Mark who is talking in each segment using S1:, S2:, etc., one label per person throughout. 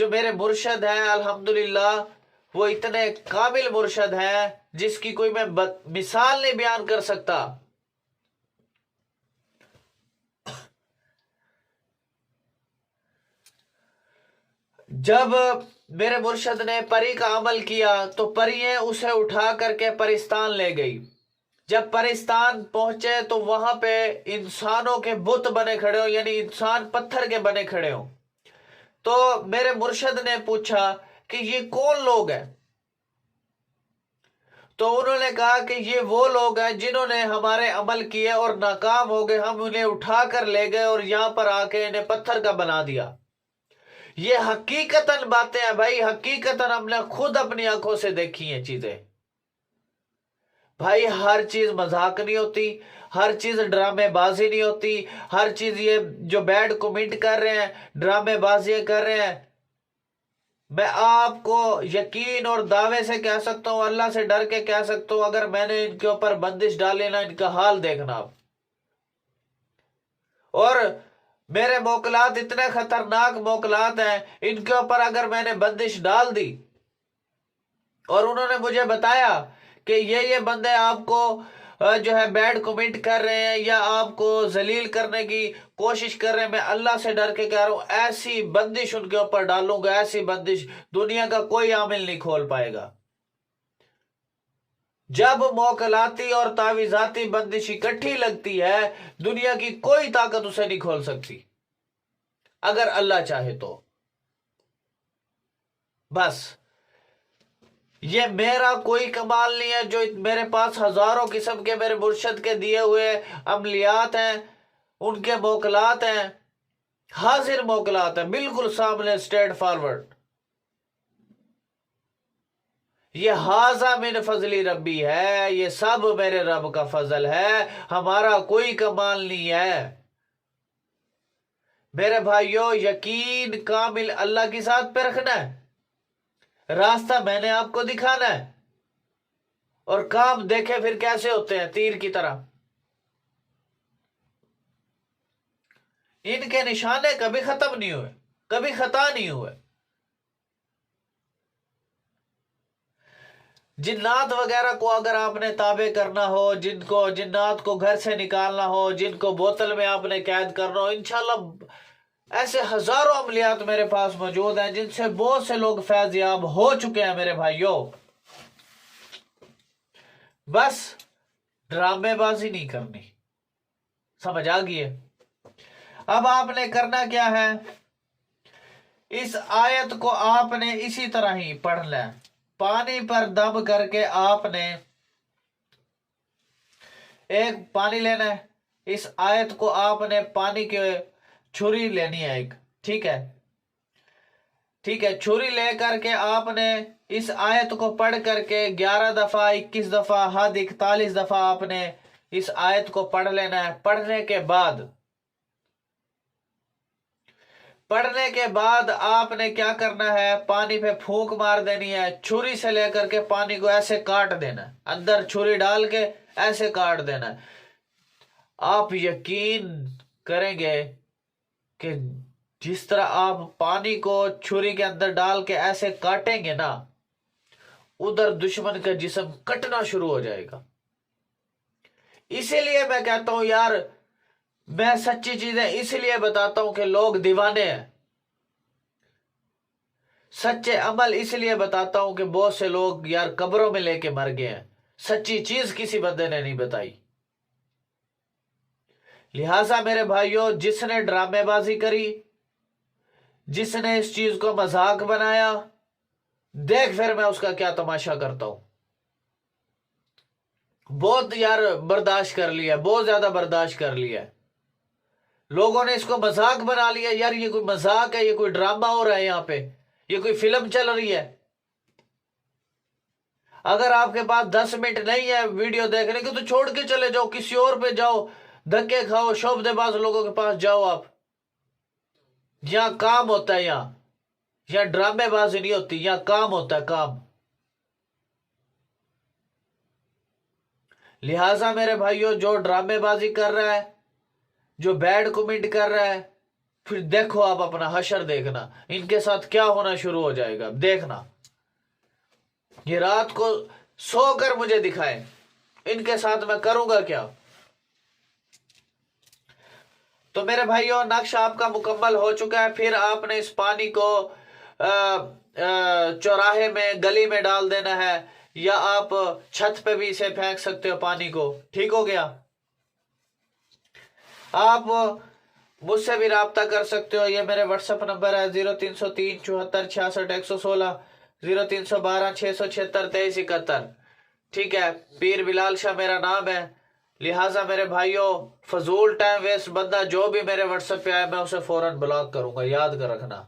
S1: جو میرے مرشد ہیں الحمدللہ وہ اتنے کامل مرشد ہیں جس کی کوئی میں مثال نہیں بیان کر سکتا. جب میرے مرشد نے پری کا عمل کیا تو پرییں اسے اٹھا کر کے پرستان لے گئی. جب پرستان پہنچے تو وہاں پہ انسانوں کے بت بنے کھڑے ہو، یعنی انسان پتھر کے بنے کھڑے ہو. تو میرے مرشد نے پوچھا کہ یہ کون لوگ ہیں؟ تو انہوں نے کہا کہ یہ وہ لوگ ہیں جنہوں نے ہمارے عمل کیے اور ناکام ہو گئے، ہم انہیں اٹھا کر لے گئے اور یہاں پر آ کے انہیں پتھر کا بنا دیا. یہ حقیقتاً باتیں ہیں بھائی، حقیقتاً ہم نے خود اپنی آنکھوں سے دیکھی ہیں چیزیں. بھائی ہر چیز مذاق نہیں ہوتی، ہر چیز ڈرامے بازی نہیں ہوتی، ہر چیز یہ جو بیڈ کمنٹ کر رہے ہیں ڈرامے بازی کر رہے ہیں. میں آپ کو یقین اور دعوے سے کہہ سکتا ہوں، اللہ سے ڈر کے کہہ سکتا ہوں، اگر میں نے ان کے اوپر بندش ڈالی نا، ان کا حال دیکھنا آپ. اور میرے موکلات اتنے خطرناک موکلات ہیں، ان کے اوپر اگر میں نے بندش ڈال دی اور انہوں نے مجھے بتایا کہ یہ بندے آپ کو جو ہے بیڈ کمنٹ کر رہے ہیں یا آپ کو ذلیل کرنے کی کوشش کر رہے ہیں، میں اللہ سے ڈر کے کہہ رہا ہوں ایسی بندش ان کے اوپر ڈالوں گا، ایسی بندش دنیا کا کوئی عامل نہیں کھول پائے گا. جب موکلاتی اور تعویذاتی بندش اکٹھی لگتی ہے دنیا کی کوئی طاقت اسے نہیں کھول سکتی اگر اللہ چاہے تو. بس یہ میرا کوئی کمال نہیں ہے، جو میرے پاس ہزاروں قسم کے میرے مرشد کے دیے ہوئے عملیات ہیں، ان کے موکلات ہیں، حاضر موکلات ہیں، بالکل سامنے اسٹریٹ فارورڈ. یہ ھذا من فضل ربی ہے، یہ سب میرے رب کا فضل ہے، ہمارا کوئی کمال نہیں ہے. میرے بھائیوں یقین کامل اللہ کی ذات پہ رکھنا ہے، راستہ میں نے آپ کو دکھانا ہے، اور کام دیکھے پھر کیسے ہوتے ہیں تیر کی طرح. ان کے نشانے کبھی ختم نہیں ہوئے، کبھی خطا نہیں ہوئے. جنات وغیرہ کو اگر آپ نے تابع کرنا ہو، جنات کو گھر سے نکالنا ہو، جن کو بوتل میں آپ نے قید کرنا ہو، انشاءاللہ ایسے ہزاروں عملیات میرے پاس موجود ہیں جن سے بہت سے لوگ فیض یاب ہو چکے ہیں میرے بھائیوں. بس ڈرامے بازی نہیں کرنی، سمجھ آ گئی ہے؟ اب آپ نے کرنا کیا ہے، اس آیت کو آپ نے اسی طرح ہی پڑھ لیں. پانی پر دم کر کے آپ نے ایک پانی لینا ہے، اس آیت کو آپ نے پانی کے چھری لینی ہے ایک، ٹھیک ہے، چھری لے کر کے آپ نے اس آیت کو پڑھ کر کے 11 دفعہ 21 دفعہ حد 41 دفعہ آپ نے اس آیت کو پڑھ لینا ہے. پڑھنے کے بعد آپ نے کیا کرنا ہے، پانی پہ پھونک مار دینی ہے، چھری سے لے کر کے پانی کو ایسے کاٹ دینا ہے، اندر چھری ڈال کے ایسے کاٹ دینا ہے. آپ یقین کریں گے کہ جس طرح آپ پانی کو چھری کے اندر ڈال کے ایسے کاٹیں گے نا، ادھر دشمن کا جسم کٹنا شروع ہو جائے گا. اسی لیے میں کہتا ہوں یار، میں سچی چیزیں اس لیے بتاتا ہوں کہ لوگ دیوانے ہیں، سچے عمل اس لیے بتاتا ہوں کہ بہت سے لوگ یار قبروں میں لے کے مر گئے ہیں، سچی چیز کسی بندے نے نہیں بتائی. لہٰذا میرے بھائیوں، جس نے ڈرامے بازی کری، جس نے اس چیز کو مذاق بنایا، دیکھ پھر میں اس کا کیا تماشا کرتا ہوں. بہت یار برداشت کر لیا، بہت زیادہ برداشت کر لیا. لوگوں نے اس کو مذاق بنا لیا، یار یہ کوئی مذاق ہے، یہ کوئی ڈرامہ ہو رہا ہے، یہاں پہ یہ کوئی فلم چل رہی ہے. اگر آپ کے پاس 10 منٹ نہیں ہے ویڈیو دیکھنے کی تو چھوڑ کے چلے جاؤ، کسی اور پہ جاؤ، دھکے کھاؤ، شعبدے باز لوگوں کے پاس جاؤ. آپ یہاں کام ہوتا ہے، یہاں ڈرامے بازی نہیں ہوتی، یہاں کام ہوتا ہے، کام. لہٰذا میرے بھائیوں، جو ڈرامے بازی کر رہا ہے، جو بیڈ کمنٹ کر رہا ہے، پھر دیکھو آپ اپنا حشر دیکھنا، ان کے ساتھ کیا ہونا شروع ہو جائے گا دیکھنا. یہ رات کو سو کر مجھے دکھائے ان کے ساتھ میں کروں گا کیا. تو میرے بھائیوں نقشہ آپ کا مکمل ہو چکا ہے. پھر آپ نے اس پانی کو چوراہے میں گلی میں ڈال دینا ہے، یا آپ چھت پہ بھی اسے پھینک سکتے ہو پانی کو. ٹھیک ہو گیا. آپ مجھ سے بھی رابطہ کر سکتے ہو. یہ میرے واٹس ایپ نمبر ہے 0303 74 66 116 0312 676 2371. ٹھیک ہے. پیر بلال شاہ میرا نام ہے. لہٰذا میرے بھائیوں فضول ٹائم ویسٹ بندہ جو بھی میرے واٹس ایپ پہ آئے میں اسے فوراً بلاک کروں گا، یاد کر رکھنا.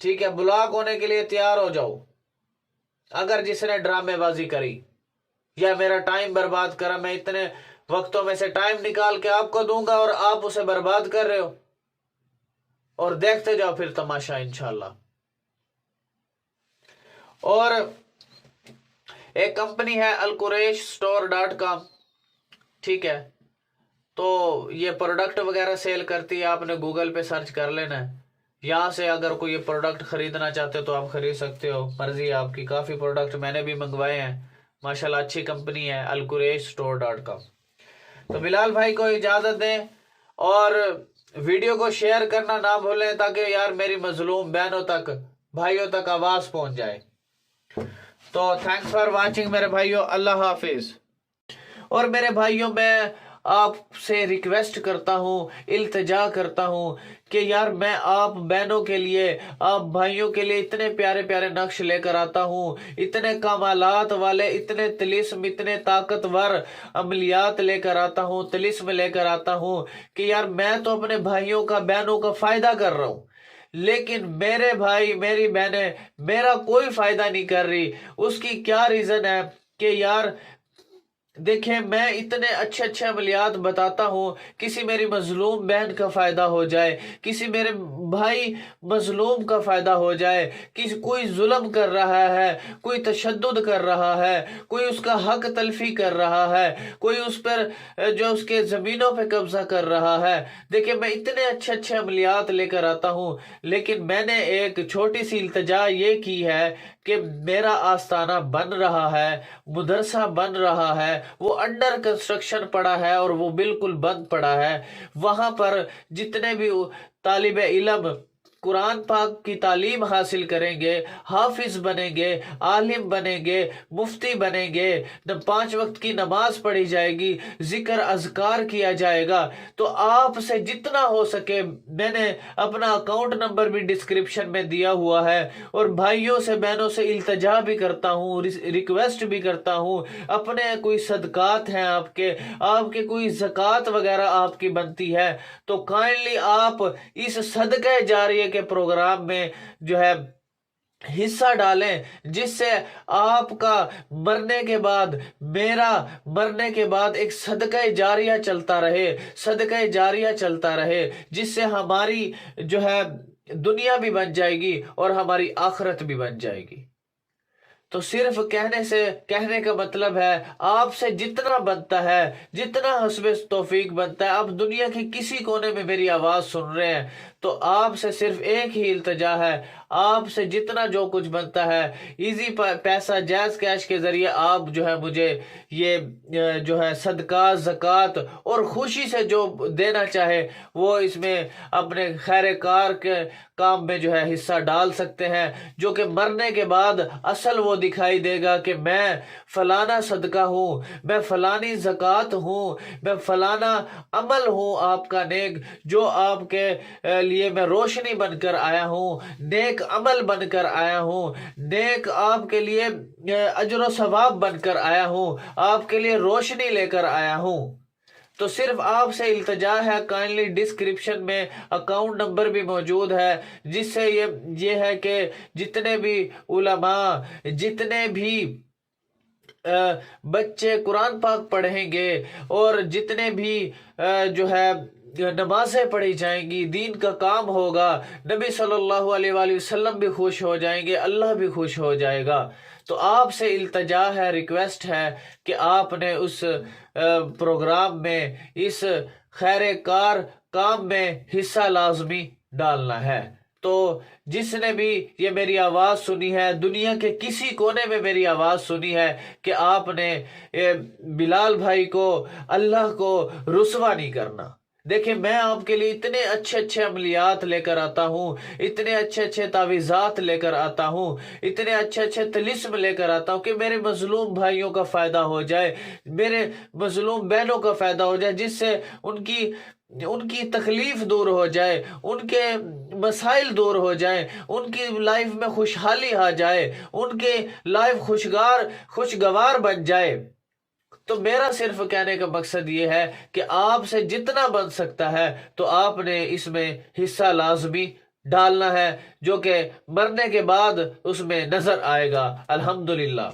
S1: ٹھیک ہے. بلاک ہونے کے لیے تیار ہو جاؤ. اگر جس نے ڈرامے بازی کری یا میرا ٹائم برباد کرا، میں اتنے وقتوں میں سے ٹائم نکال کے آپ کو دوں گا اور آپ اسے برباد کر رہے ہو. اور دیکھتے جاؤ پھر تماشا انشاءاللہ. اور ایک کمپنی ہے alqurayshstore.com. ٹھیک ہے. تو یہ پروڈکٹ وغیرہ سیل کرتی ہے. آپ نے گوگل پہ سرچ کر لینا ہے. یہاں سے اگر کوئی یہ پروڈکٹ خریدنا چاہتے ہو تو آپ خرید سکتے ہو، مرضی آپ کی. کافی پروڈکٹ میں نے بھی منگوائے ہیں ماشاءاللہ. اچھی کمپنی ہے alqurayshstore.com. تو بلال بھائی کو اجازت دیں اور ویڈیو کو شیئر کرنا نہ بھولیں تاکہ یار میری مظلوم بہنوں تک بھائیوں تک آواز پہنچ جائے. تو تھینکس فار واچنگ میرے بھائیوں. اللہ حافظ. اور میرے بھائیوں میں آپ سے ریکویسٹ کرتا ہوں، التجا کرتا ہوں کہ یار میں آپ بہنوں کے لیے، آپ بھائیوں کے لیے اتنے پیارے پیارے نقش لے کر آتا ہوں، اتنے کمالات والے، اتنے طلسم، اتنے طاقتور عملیات لے کر آتا ہوں، طلسم لے کر آتا ہوں کہ یار میں تو اپنے بھائیوں کا، بہنوں کا فائدہ کر رہا ہوں، لیکن میرے بھائی میری بہنیں میرا کوئی فائدہ نہیں کر رہی. اس کی کیا ریزن ہے کہ یار دیکھیں میں اتنے اچھے اچھے عملیات بتاتا ہوں، کسی میری مظلوم بہن کا فائدہ ہو جائے، کسی میرے بھائی مظلوم کا فائدہ ہو جائے، کوئی ظلم کر رہا ہے، کوئی تشدد کر رہا ہے، کوئی اس کا حق تلفی کر رہا ہے، کوئی اس پر جو اس کے زمینوں پہ قبضہ کر رہا ہے. دیکھیں میں اتنے اچھے اچھے عملیات لے کر آتا ہوں، لیکن میں نے ایک چھوٹی سی التجا یہ کی ہے کہ میرا آستانہ بن رہا ہے، مدرسہ بن رہا ہے، وہ انڈر کنسٹرکشن پڑا ہے اور وہ بالکل بند پڑا ہے. وہاں پر جتنے بھی طالب علم قرآن پاک کی تعلیم حاصل کریں گے، حافظ بنیں گے، عالم بنیں گے، مفتی بنیں گے، 5 وقت کی نماز پڑھی جائے گی، ذکر اذکار کیا جائے گا. تو آپ سے جتنا ہو سکے، میں نے اپنا اکاؤنٹ نمبر بھی ڈسکرپشن میں دیا ہوا ہے، اور بھائیوں سے بہنوں سے التجا بھی کرتا ہوں، ریکویسٹ بھی کرتا ہوں. اپنے کوئی صدقات ہیں آپ کے کوئی زکوٰۃ وغیرہ آپ کی بنتی ہے تو کائنڈلی آپ اس صدقہ جاریہ کے پروگرام میں جو ہے حصہ ڈالیں، جس سے آپ کا مرنے کے بعد، میرا مرنے کے بعد ایک صدقہ جاریہ چلتا رہے، صدقہ جاریہ چلتا رہے، جس سے ہماری جو ہے دنیا بھی بن جائے گی اور ہماری آخرت بھی بن جائے گی. تو صرف کہنے کا مطلب ہے آپ سے جتنا بنتا ہے، جتنا حسب توفیق بنتا ہے، آپ دنیا کے کسی کونے میں میری آواز سن رہے ہیں تو آپ سے صرف ایک ہی التجا ہے، آپ سے جتنا جو کچھ بنتا ہے ایزی پیسہ جائز کیش کے ذریعے آپ جو ہے مجھے یہ جو ہے صدقہ، زکوٰۃ اور خوشی سے جو دینا چاہے وہ اس میں اپنے خیر کار کے کام میں جو ہے حصہ ڈال سکتے ہیں، جو کہ مرنے کے بعد اصل وہ دکھائی دے گا کہ میں فلانا صدقہ ہوں، میں فلانی زکوٰۃ ہوں، میں فلانا عمل ہوں آپ کا نیک، جو آپ کے لیے میں روشنی بن کر آیا ہوں، نیک عمل بن کر آیا ہوں، نیک آپ کے لیے اجر و ثواب بن کر آیا ہوں، آپ کے لیے روشنی لے کر آیا ہوں. تو صرف آپ سے التجا ہے، کائنڈلی ڈسکرپشن میں اکاؤنٹ نمبر بھی موجود ہے، جس سے یہ ہے کہ جتنے بھی علماء، جتنے بھی بچے قرآن پاک پڑھیں گے اور جتنے بھی جو ہے نمازیں پڑھی جائیں گی، دین کا کام ہوگا، نبی صلی اللہ علیہ وآلہ وسلم بھی خوش ہو جائیں گے، اللہ بھی خوش ہو جائے گا. تو آپ سے التجا ہے، ریکویسٹ ہے کہ آپ نے اس پروگرام میں، اس خیر کار کام میں حصہ لازمی ڈالنا ہے۔ تو جس نے بھی یہ میری آواز سنی ہے، دنیا کے کسی کونے میں میری آواز سنی ہے کہ آپ نے بلال بھائی کو، اللہ کو رسوا نہیں کرنا۔ دیکھیں میں آپ کے لیے اتنے اچھے اچھے عملیات لے کر آتا ہوں، اتنے اچھے اچھے تعویذات لے کر آتا ہوں، اتنے اچھے اچھے طلسم لے کر آتا ہوں کہ میرے مظلوم بھائیوں کا فائدہ ہو جائے، میرے مظلوم بہنوں کا فائدہ ہو جائے، جس سے ان کی تکلیف دور ہو جائے، ان کے مسائل دور ہو جائیں، ان کی لائف میں خوشحالی آ جائے، ان کے لائف خوشگوار بن جائے۔ تو میرا صرف کہنے کا مقصد یہ ہے کہ آپ سے جتنا بن سکتا ہے تو آپ نے اس میں حصہ لازمی ڈالنا ہے، جو کہ مرنے کے بعد اس میں نظر آئے گا۔ الحمدللہ۔